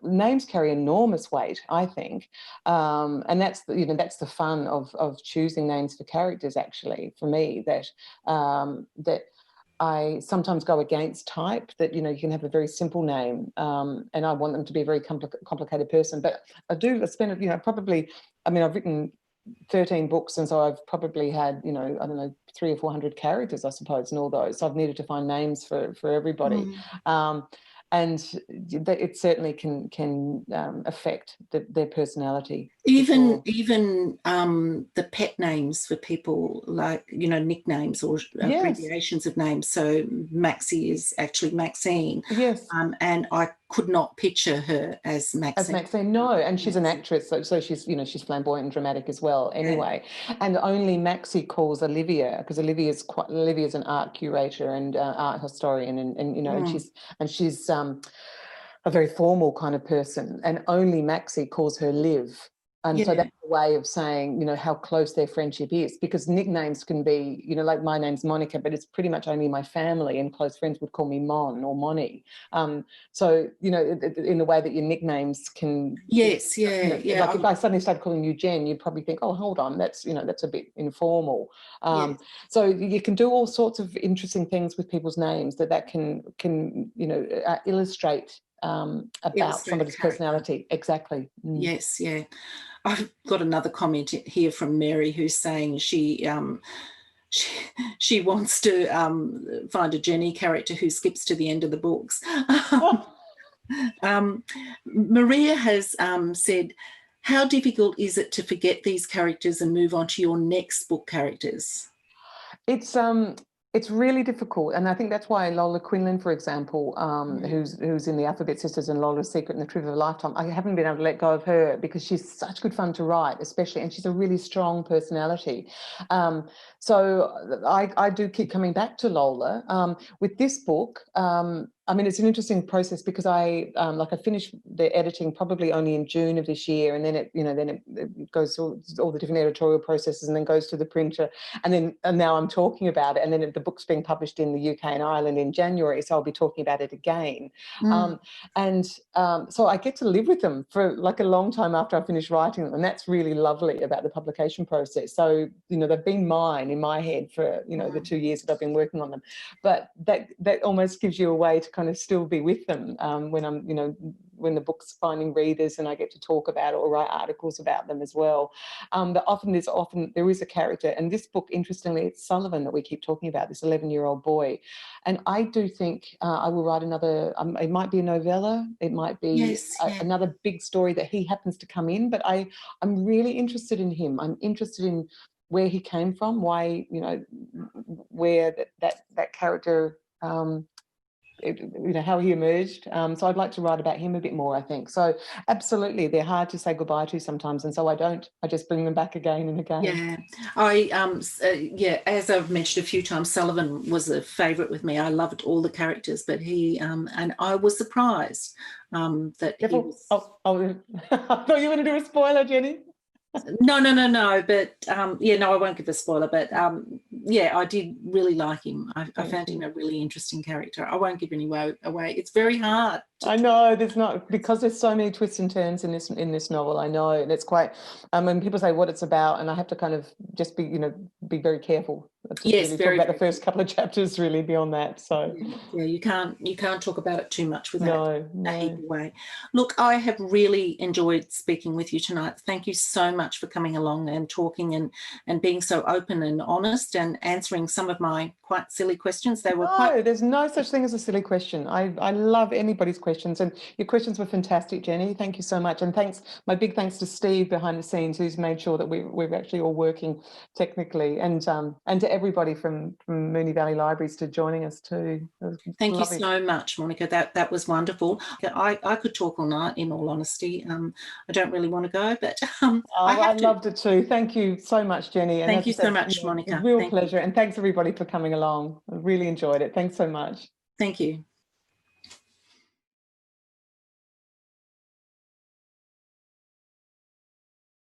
names carry enormous weight, I think. And that's the fun of choosing names for characters, actually, for me, that I sometimes go against type, that, you can have a very simple name, and I want them to be a very complicated person. But I spend, probably, I've written 13 books, and so I've probably had, I don't know, 300 or 400 characters, I suppose, in all those. So I've needed to find names for everybody. And it certainly can affect their personality. Even the pet names for people, like, nicknames or abbreviations of names. So Maxie is actually Maxine. Yes. And I could not picture her as Maxine. As Maxine, no. And she's an actress, so she's, she's flamboyant and dramatic as well, anyway. Yeah. And only Maxie calls Olivia, because Olivia's an art curator and art historian, and and she's a very formal kind of person, and only Maxie calls her Liv. And so that's a way of saying, how close their friendship is, because nicknames can be, like my name's Monica, but it's pretty much only my family and close friends would call me Mon or Moni. So, in the way that your nicknames can... Yes, yeah. Like if I suddenly started calling you Jen, you'd probably think, oh, hold on, that's a bit informal. So you can do all sorts of interesting things with people's names that can illustrate about somebody's personality. Exactly. Yes, yeah. I've got another comment here from Mary, who's saying she wants to find a Jenny character who skips to the end of the books. Maria has said, how difficult is it to forget these characters and move on to your next book characters? It's really difficult, and I think that's why Lola Quinlan, for example, who's in the Alphabet Sisters and Lola's Secret and the Truth of a Lifetime, I haven't been able to let go of her because she's such good fun to write, especially, and she's a really strong personality. So I do keep coming back to Lola. With this book, it's an interesting process because I finished the editing probably only in June of this year, and then it goes through all the different editorial processes, and then goes to the printer, and now I'm talking about it, and then the book's being published in the UK and Ireland in January, so I'll be talking about it again. So I get to live with them for like a long time after I finish writing them, and that's really lovely about the publication process. So they've been mine in my head for the 2 years that I've been working on them, but that almost gives you a way to kind of still be with them when the book's finding readers and I get to talk about it or write articles about them as well. But often there is a character, and this book, interestingly, it's Sullivan that we keep talking about, this 11-year-old boy. And I do think I will write another, it might be a novella, it might be another big story that he happens to come in, but I'm really interested in him. I'm interested in where he came from, why, where that character, how he emerged. So I'd like to write about him a bit more, I think. So absolutely, they're hard to say goodbye to sometimes, and so I just bring them back again and again. As I've mentioned a few times, Sullivan was a favourite with me. I loved all the characters, but he and I was surprised that he was... I thought you were going to do a spoiler, Jenny. No, but I won't give a spoiler, but I did really like him. I found him a really interesting character. I won't give any away. It's very hard I know there's not, because there's so many twists and turns in this novel. I know, and it's quite when people say what it's about, and I have to kind of just be very careful to Yes, really very, talk about the very first couple of chapters. Really, beyond that, so yeah, you can't talk about it too much without a no. heap away. Look, I have really enjoyed speaking with you tonight. Thank you so much for coming along and talking and being so open and honest and answering some of my quite silly questions. They were quite. No, there's no such thing as a silly question. I love anybody's questions, and your questions were fantastic, Jenny. Thank you so much, and my big thanks to Steve behind the scenes, who's made sure that we're actually all working technically, and to everybody from Moonee Valley Libraries to joining us too. Thank Lovely. you so much, Monica. That was wonderful. I could talk all night, in all honesty. I don't really want to go, but I loved it too. Thank you so much, Jenny. And Thank as you I said, so much, Monica. real Thank pleasure. you. And thanks everybody for coming along. I really enjoyed it. Thanks so much. Thank you.